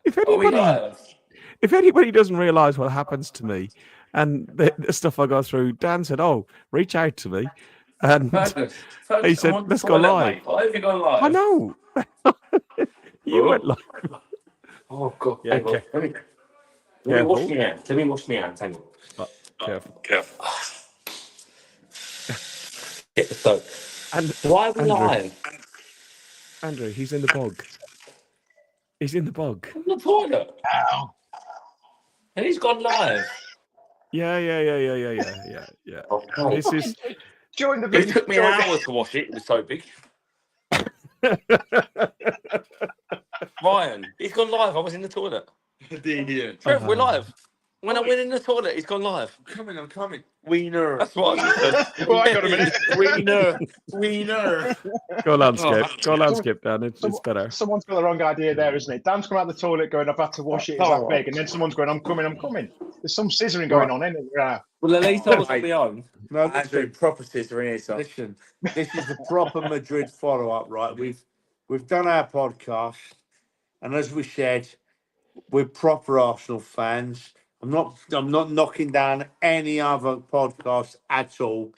if Are we anybody, live? if anybody doesn't realise what happens to me and the stuff I go through, Dan said, "Oh, reach out to me," and Fergus, he I'm said, on the "Let's go toilet, live." mate. Why have you gone I live? know. You went live. Oh, God. Yeah, Hang on. Let me wash careful. my hands. Let me wash my hands. Hang on. Careful. Get the soap. And Why are we Andrew, live? Andrew, he's in the bog. He's in the bog. On the toilet. Ow. And he's gone live. Yeah. Okay. This is. Join the It bloody took me an hour to wash it. It was so big. Ryan, he's gone live. I was in the toilet. Trev, we're live. When I went in the toilet, he's gone live. I'm coming. Wiener. That's what I said. Oh, I got a minute. Wiener. Go landscape, Dan. It's better. Someone's got the wrong idea there, isn't it? Dan's come out of the toilet going, I've had to wash it, it's that big. And then someone's going, I'm coming. There's some scissoring going on, isn't it? Yeah. Well, at least I was on my own. No, Actually, proper scissoring here, so. listen. This is the proper Madrid follow-up, right? We've done our podcast, and as we said, we're proper Arsenal fans. I'm not knocking down any other podcast at all,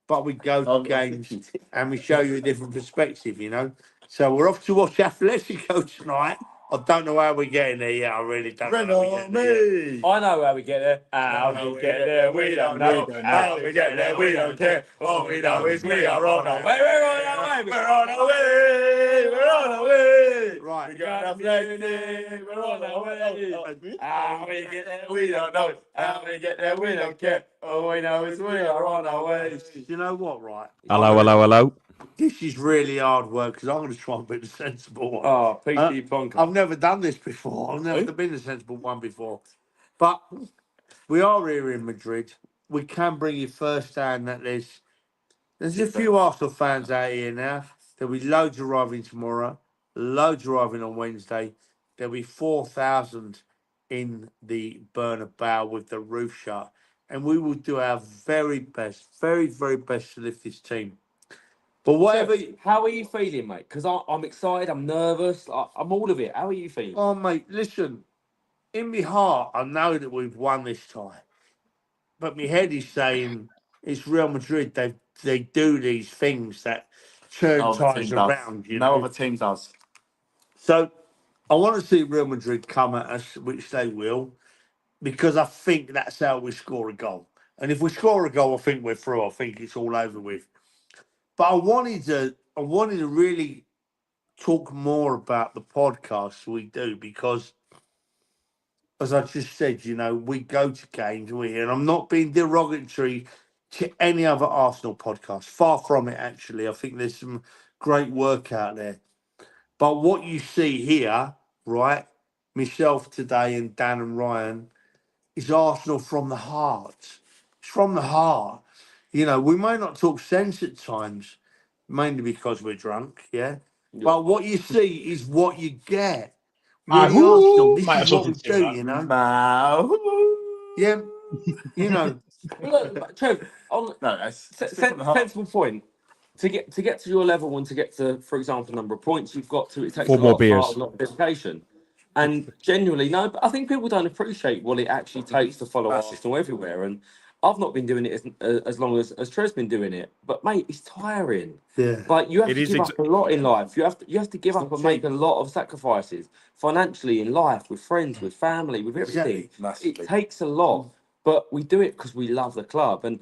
but we go to games and we show you a different perspective, you know. So we're off to watch Atletico tonight. I don't know how we're getting there yet. I really don't know. I know how we get there. How we get there, we don't know. How we get there, we don't care. All we know is we are on our way. We're on our way. We're on our way. We're on our way. Right. We got a blessing. We're on our way. How we get there, we don't know. How we get there, we don't care. All we know is we are on our way. You know what, right? Hello. This is really hard work because I'm going to try and be the sensible one. Oh, PC Plonker. I've never done this before. I've never been a sensible one before. But we are here in Madrid. We can bring you first hand that there's a few Arsenal fans out here now. There'll be loads arriving tomorrow, loads arriving on Wednesday. There'll be 4,000 in the Bernabeu with the roof shut. And we will do our very best, very, very best to lift this team. But whatever. How are you feeling, mate? Because I'm excited, I'm nervous, I'm all of it. How are you feeling? Oh, mate, listen. In my heart, I know that we've won this time. But my head is saying it's Real Madrid. They do these things that turn tides around. You know? No other team does. So I want to see Real Madrid come at us, which they will, because I think that's how we score a goal. And if we score a goal, I think we're through. I think it's all over with. But I wanted to really talk more about the podcasts we do because, as I just said, you know, we go to games, and I'm not being derogatory to any other Arsenal podcast. Far from it, actually. I think there's some great work out there. But what you see here, right, myself today and Dan and Ryan, is Arsenal from the heart. It's from the heart. You know, we may not talk sense at times, mainly because we're drunk, yeah? But what you see is what you get. We're the Arsenal. This is what we do, you know? Yeah, you know. Look, Trev, sensible point. To get to your level and to get to, for example, number of points you've got to, it takes 4 a more lot of beers. heart, a lot of dedication. And genuinely, no, but I think people don't appreciate what it actually takes to follow Arsenal everywhere. And I've not been doing it as long as Trev's been doing it. But mate, it's tiring. Yeah. Like you have It to is give up a lot in life. You have to give up and make a lot of sacrifices financially in life, with friends, with family, with everything. Massively. It takes a lot, but we do it because we love the club. And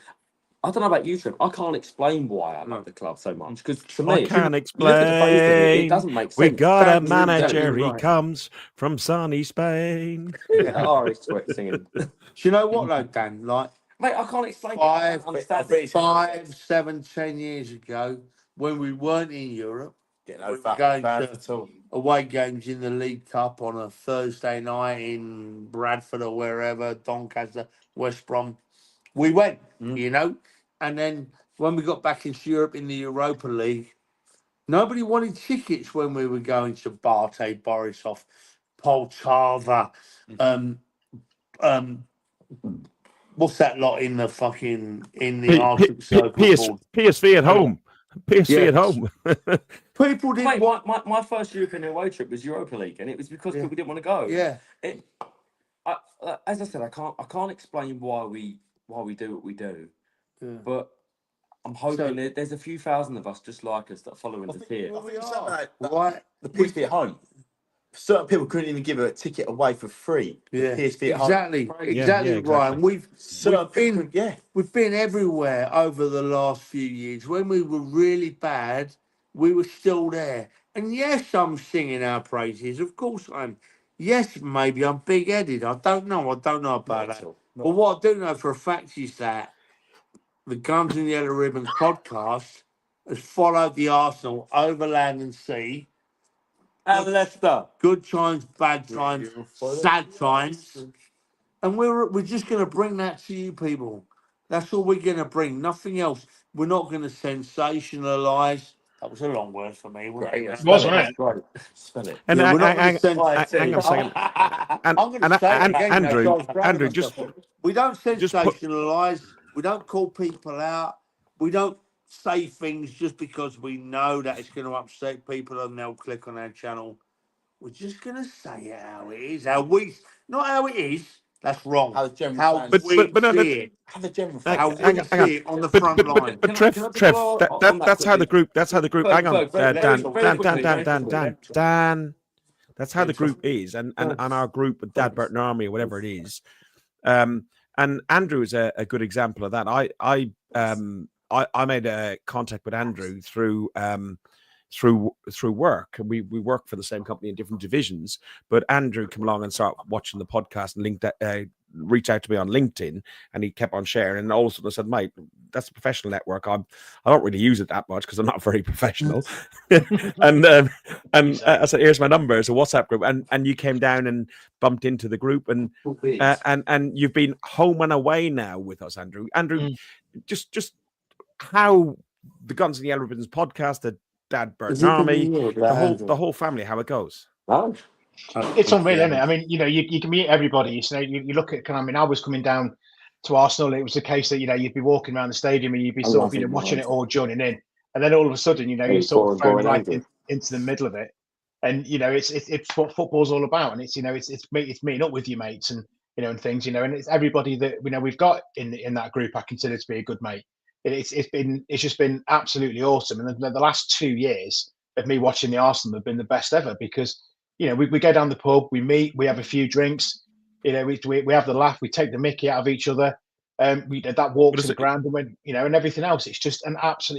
I don't know about you, Trev. I can't explain why I love the club so much. Because to me, I can't you look at the face of it, explain. it doesn't make sense. We got a That's manager. exactly He right. comes from sunny Spain. Irish sweat singing. Do you know what, though, Dan? Like, Mate, I can't explain it. I don't understand it. 5, 7, 10 years ago, when we weren't in Europe, Get we no were fat going fans to at all. away games in the League Cup on a Thursday night in Bradford or wherever, Doncaster, West Brom. We went, you know, and then when we got back into Europe in the Europa League, nobody wanted tickets when we were going to Barte, Borisov, Poltava, what's that lot in the fucking in the Arctic Circle called? PSV at home. PSV Yeah. at home. People didn't Mate, want. my first European away trip was Europa League, and it was because Yeah. people didn't want to go. Yeah. As I said, I can't explain why we do what we do, Yeah. but I'm hoping there's a few thousand of us just like us that are following us here. I think it's something like Right. the PSV at home. Certain people couldn't even give a ticket away for free. Yeah. The PSV at home. Exactly. Yeah, Exactly, exactly. Ryan. Certain people, yeah. We've been everywhere over the last few years. When we were really bad, we were still there. And yes, I'm singing our praises. Of course I'm. Yes, maybe I'm big-headed. I don't know. about that. But what I do know for a fact is that the Guns and Yellow Ribbons podcast has followed the Arsenal over land and sea. And Leicester. Good times, bad times, sad times. And we're just going to bring that to you people. That's all we're going to bring. Nothing else. We're not going to sensationalise. That was a long word for me. It was, wasn't it? Right. Spell it. And Yeah, we're not gonna hang on a second. I'm going to say it again. Andrew, so I was proud of Andrew, myself. We don't just put- sensationalise. We don't call people out. We don't say things just because we know that it's going to upset people and they'll click on our channel. We're just going to say it how it is. Not how it is. That's wrong. How the general How fans- we but no, see it. Have the general How fans. we hang on. see it on the front line. But Can I Trev, just Trev, go that, on that, that that's how the quickly? group. That's how the group. Very- Hang on, very- very quickly, very Dan. That's how the group is, and our group with Dad Burton Army or whatever it is. And Andrew is a good example of that. I made a contact with Andrew through work, and we work for the same company in different divisions. But Andrew came along and started watching the podcast and reached out to me on LinkedIn, and he kept on sharing. And all of a sudden I said, "Mate, that's a professional network. I don't really use it that much because I'm not very professional." and I said, "Here's my number. It's a WhatsApp group." And you came down and bumped into the group, and you've been home and away now with us, Andrew. Andrew, just how the Guns and Yellow Ribbons podcast, the Dad Burton Army, the whole family, how it goes. No. It's unreal, isn't it? I mean, you can meet everybody. So you look at, I was coming down to Arsenal. It was a case that, you'd be walking around the stadium and you'd be sort of, watching it all, joining in. And then all of a sudden, you're sort of thrown right into the middle of it. And, it's what football's all about. And it's meeting up with your mates and, and things, and it's everybody that, we've got in that group I consider to be a good mate. It's just been absolutely awesome. And the last 2 years of me watching the Arsenal have been the best ever because, we go down the pub, we meet, we have a few drinks, we have the laugh, we take the mickey out of each other. We did that walk to the ground and when, and everything else. It's just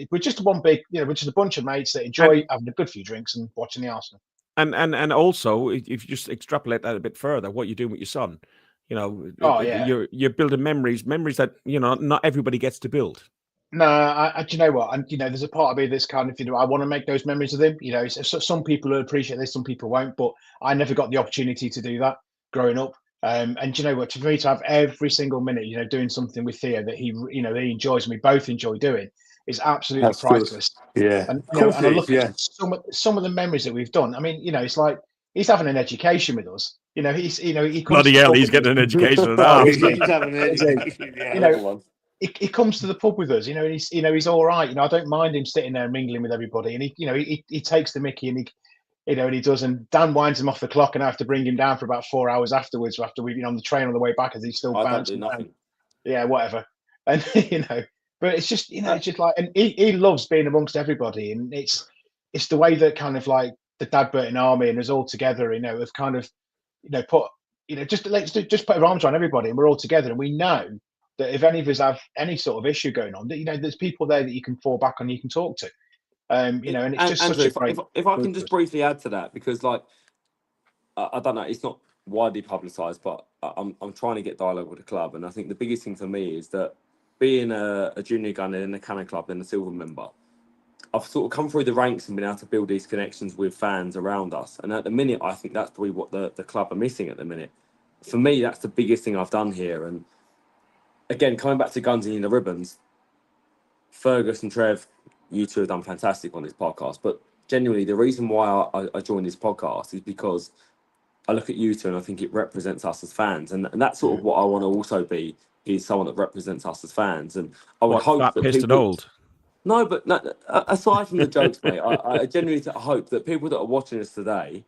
we're just one big, we're just a bunch of mates that enjoy having a good few drinks and watching the Arsenal. And also, if you just extrapolate that a bit further, what you're doing with your son, you're building memories that, not everybody gets to build. No, do you know what? And there's a part of me that's kind of, I want to make those memories of him. Some people will appreciate this, some people won't. But I never got the opportunity to do that growing up. And do you know what? For me to have every single minute, doing something with Theo that he enjoys and we both enjoy doing is absolutely priceless. Good. Yeah, and I look at some of the memories that we've done. I mean, it's like he's having an education with us. He comes bloody hell, he's getting an education now. He's having an education. Yeah, he comes to the pub with us, and he's all right. I don't mind him sitting there mingling with everybody, and he takes the mickey and he does. And Dan winds him off the clock, and I have to bring him down for about 4 hours afterwards. After we've been on the train on the way back, as he's still bouncing. Yeah, whatever. And but it's just it's just like, and he loves being amongst everybody, and it's the way that kind of like the Dad Burton Army and us all together, have kind of put just put our arms around everybody, and we're all together, and we know that if any of us have any sort of issue going on, that there's people there that you can fall back on, you can talk to, and it's just Andrew, such a great. If I can just briefly add to that, because I don't know, it's not widely publicised, but I'm trying to get dialogue with the club, and I think the biggest thing for me is that being a junior gunner in the Cannon Club and a silver member, I've sort of come through the ranks and been able to build these connections with fans around us, and at the minute, I think that's probably what the club are missing at the minute. For me, that's the biggest thing I've done here, and again, coming back to Guns and the Ribbons, Fergus and Trev, you two have done fantastic on this podcast. But genuinely, the reason why I joined this podcast is because I look at you two and I think it represents us as fans. And that's sort of what I want to also be, is someone that represents us as fans. And I would hope that that pissed and people, old. No, but no, aside from the jokes, mate, I genuinely hope that people that are watching us today,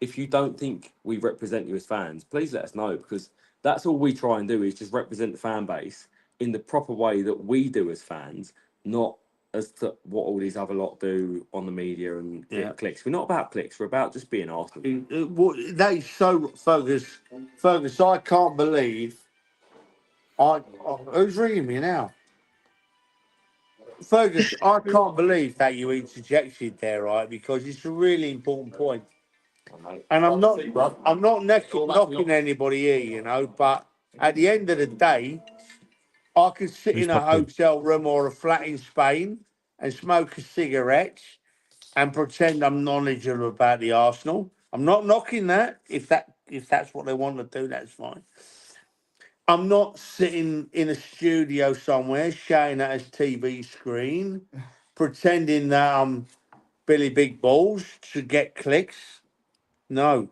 if you don't think we represent you as fans, please let us know, because that's all we try and do is just represent the fan base in the proper way that we do as fans, not as to what all these other lot do on the media and get clicks. We're not about clicks. We're about just being Arsenal. That is so, Fergus. Fergus, I can't believe. Who's ringing me now? Fergus, I can't believe that you interjected there, right? Because it's a really important point. And I'm not knocking anybody here, you know, but at the end of the day, I could sit in a hotel room or a flat in Spain and smoke a cigarette and pretend I'm knowledgeable about the Arsenal. I'm not knocking that. If that's what they want to do, that's fine. I'm not sitting in a studio somewhere shouting at a TV screen, pretending that I'm Billy Big Balls to get clicks. No.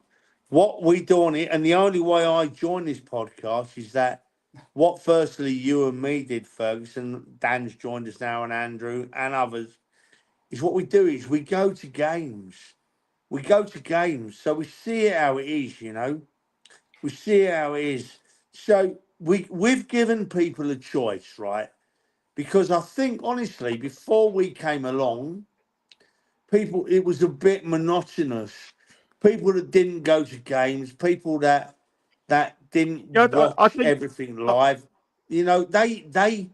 What we do on it, and the only way I join this podcast is that what firstly you and me did, Ferguson, Dan's joined us now, and Andrew and others, is what we do is we go to games. We go to games. So we see it how it is, you know. We see how it is. So we've given people a choice, right? Because I think, honestly, before we came along, it was a bit monotonous. People that didn't go to games, people that didn't watch everything live, you know, they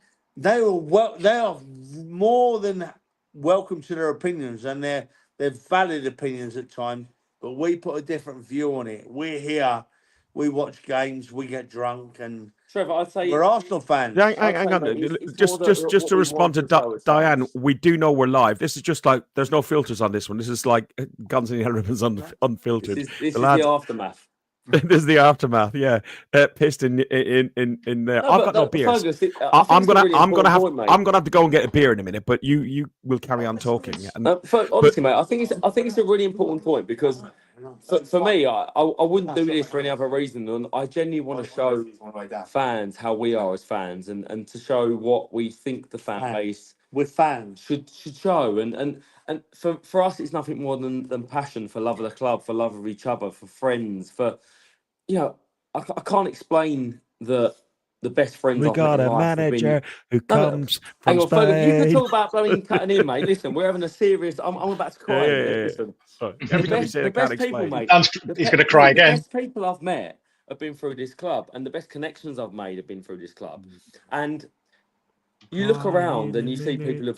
are more than welcome to their opinions, and they're valid opinions at times. But we put a different view on it. We're here. We watch games, we get drunk, and Trevor, I'd say we're Arsenal fans. Hang on. Just to respond to Diane, we do know we're live. This is just like there's no filters on this one. This is like Guns and Ribbons unfiltered. This is the aftermath. This is the aftermath. Yeah, pissed in there. No, I've got no beers. Fergus, I'm gonna have to go and get a beer in a minute. But you will carry on talking. And, honestly, mate, I think it's a really important point, because for me, I wouldn't do this for any other reason than I genuinely want to show fans how we are as fans, and to show what we think the fan base with fans should show, and for us, it's nothing more than passion for love of the club, for love of each other, for friends, for, you know, I can't explain the best friends. We got a manager who comes from Spain. Fergus, you can talk about blowing cutting in, mate. Listen, we're having a serious. I'm about to cry. Listen, every time you say I can't explain. Mate, he's going to cry again. The best people I've met have been through this club, and the best connections I've made have been through this club. And you look around and you see people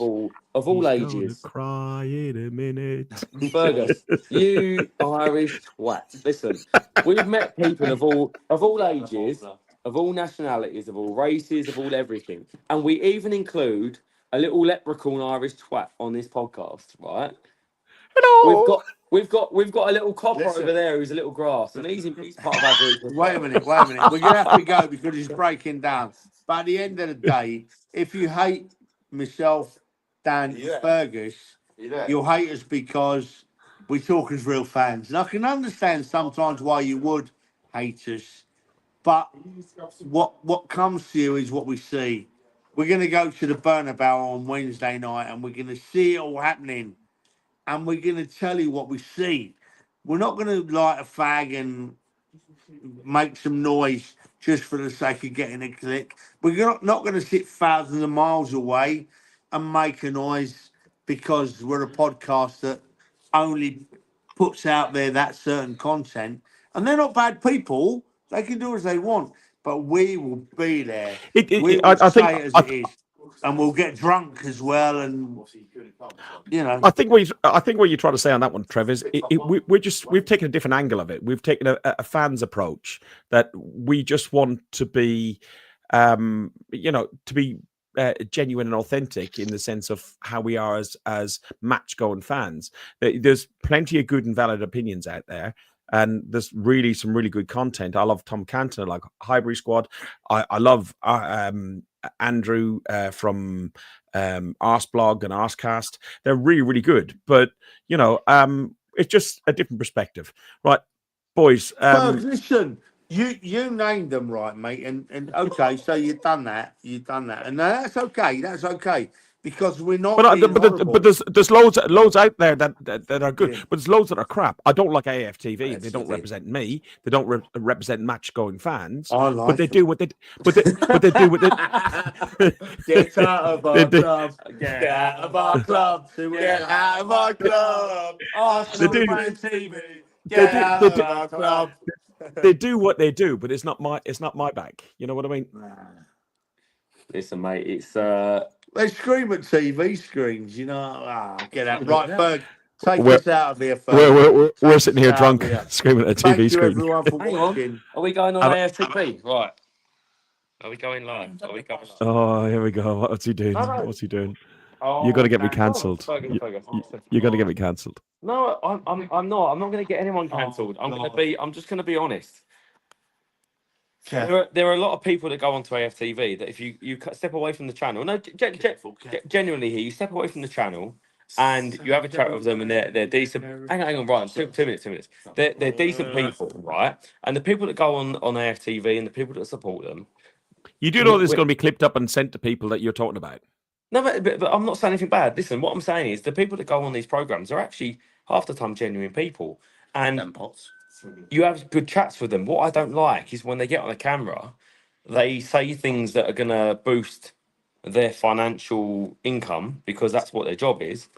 of all ages. Cry in a minute. Fergus, you Irish twat. Listen, we've met people of all ages, of all nationalities, of all races, of all everything, and we even include a little leprechaun Irish twat on this podcast, right? Hello. We've got a little copper over there who's a little grass, and he's part of our group. Wait a minute. We're gonna have to go because he's breaking down. But at the end of the day, if you hate myself, Dan, Fergus, you'll hate us because we talk as real fans. And I can understand sometimes why you would hate us, but what comes to you is what we see. We're going to go to the Bernabeu on Wednesday night, and we're going to see it all happening, and we're going to tell you what we see. We're not going to light a fag and make some noise just for the sake of getting a click. We're not going to sit thousands of miles away and make a noise because we're a podcast that only puts out there that certain content. And they're not bad people. They can do as they want. But we will be there. We will say it as it is. And we'll get drunk as well, and you know. I think what you're trying to say on that one, Trev, is we've taken a different angle of it. We've taken a fans approach that we just want to be, genuine and authentic in the sense of how we are as match going fans. There's plenty of good and valid opinions out there. And there's really some really good content. I love Tom Canton, I like Highbury Squad. I love Andrew from Arsblog and Arscast. They're really, really good. But, it's just a different perspective. Right, boys. Listen, you named them right, mate. And okay, so you've done that. And that's okay. because we're not. But, being horrible. but there's loads out there that are good, Yeah. but there's loads that are crap. I don't like AFTV. That's They don't just it. represent me. They don't represent match going fans. I like But they them. do what they do what they Get out of They our do- club. Get out of our club. Get out of our club. Arsenal do- fan TV. they Get do- out they of do- our club. they do what they do, but it's not my bag. You know what I mean? Listen, mate, it's They scream at TV screens, you know. Get out, right, Ferg. Take We're- us out of here, Ferg. We're sitting here Out drunk, here. screaming at a Thank TV you, screen. everyone, for hang watching. on. Are we going on Have AFTV? Right. Are we going live? Are we going live? Oh, here we go. What's he doing? No, no. What's he doing? Oh, You're gonna get me man. cancelled. Fergus, You're gonna get me cancelled. No, I'm not. I'm not going to get anyone cancelled. I'm just going to be honest. There are a lot of people that go onto AFTV that if you step away from the channel, no, genuinely here, you step away from the channel and you have a chat with them and they're decent. Hang on, Ryan, two minutes. They're decent people, right? And the people that go on AFTV and the people that support them. You do know this is going to be clipped up and sent to people that you're talking about. No, but I'm not saying anything bad. Listen, what I'm saying is the people that go on these programs are actually half the time genuine people, and you have good chats with them. What I don't like is when they get on the camera, they say things that are going to boost their financial income because that's what their job is.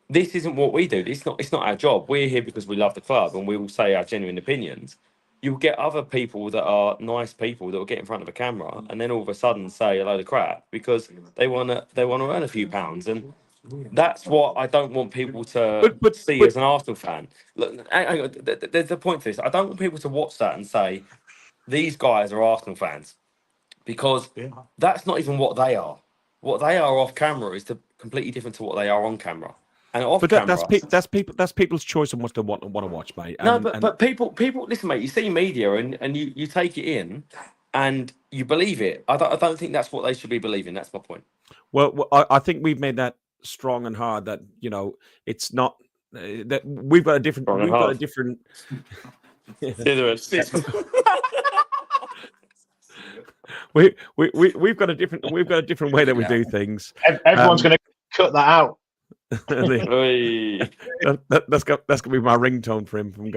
This isn't what we do. It's not our job. We're here because we love the club and we will say our genuine opinions. You'll get other people that are nice people that will get in front of a camera and then all of a sudden say a load of crap because they wanna earn a few pounds, and that's what I don't want people to see as an Arsenal fan. Look, hang on, there's a point to this. I don't want people to watch that and say these guys are Arsenal fans because that's not even what they are. What they are off camera is completely different to what they are on camera. And off camera, that's people's choice on what they want to watch, mate. But people listen, mate. You see media and you take it in and you believe it. I don't think that's what they should be believing. That's my point. Well, I think we've made that strong and hard that it's not that we've got a different. Strong and We've got a hard. different. We've got a different way that we do things. Everyone's going to cut that out. That's gonna be my ringtone for him from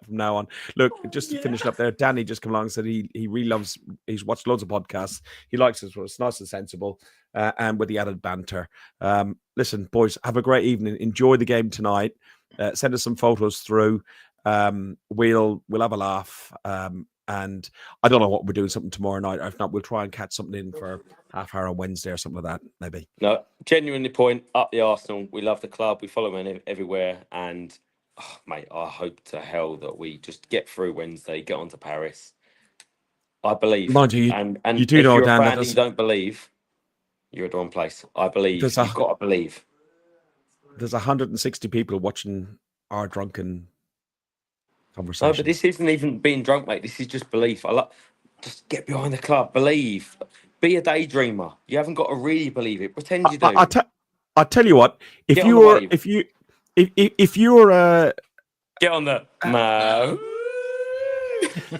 now on. Look, just to finish up there, Danny just come along and said he really loves. He's watched loads of podcasts. He likes it. It's nice and sensible, and with the added banter. Listen, boys, have a great evening. Enjoy the game tonight. Send us some photos through. We'll have a laugh. And I don't know what we're doing something tomorrow night. If not, we'll try and catch something in for half hour on Wednesday or something like that, maybe. No, genuinely point up the Arsenal. We love the club. We follow them everywhere. And, mate, I hope to hell that we just get through Wednesday, get on to Paris. I believe. Mind you, and you do if know, you're Dan, a that fan and you don't believe, you're at the wrong place. I believe. You've got to believe. There's 160 people watching our drunken conversation. No, but this isn't even being drunk, mate. This is just belief. Just get behind the club. Believe. Be a daydreamer. You haven't got to really believe it. Pretend you do. I tell you what. If Get you're on the wave. if you're get on the no.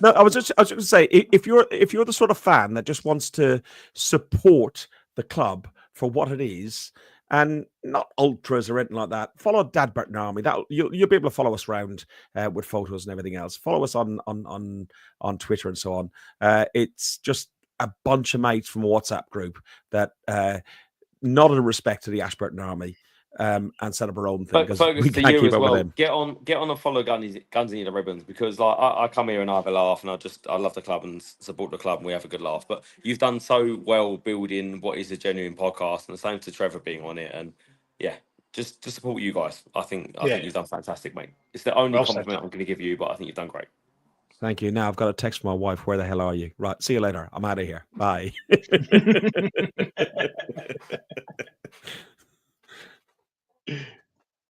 No, I was just going to say if you're the sort of fan that just wants to support the club for what it is. And not ultras or anything like that. Follow Dad Burton Army. That you'll be able to follow us around with photos and everything else. Follow us on Twitter and so on. It's just a bunch of mates from a WhatsApp group that nodded in respect to the Ashburton Army and set up our own thing. Focus We to can't you keep as up with well. them. Get on and follow Guns and the Ribbons because like I come here and I have a laugh and I love the club and support the club and we have a good laugh. But you've done so well building what is a genuine podcast, and the same to Trevor being on it. And yeah, just to support you guys. I think you've done fantastic, mate. It's the only compliment I'm going to give you, but I think you've done great. Thank you. Now I've got a text from my wife. Where the hell are you? Right. See you later. I'm out of here. Bye.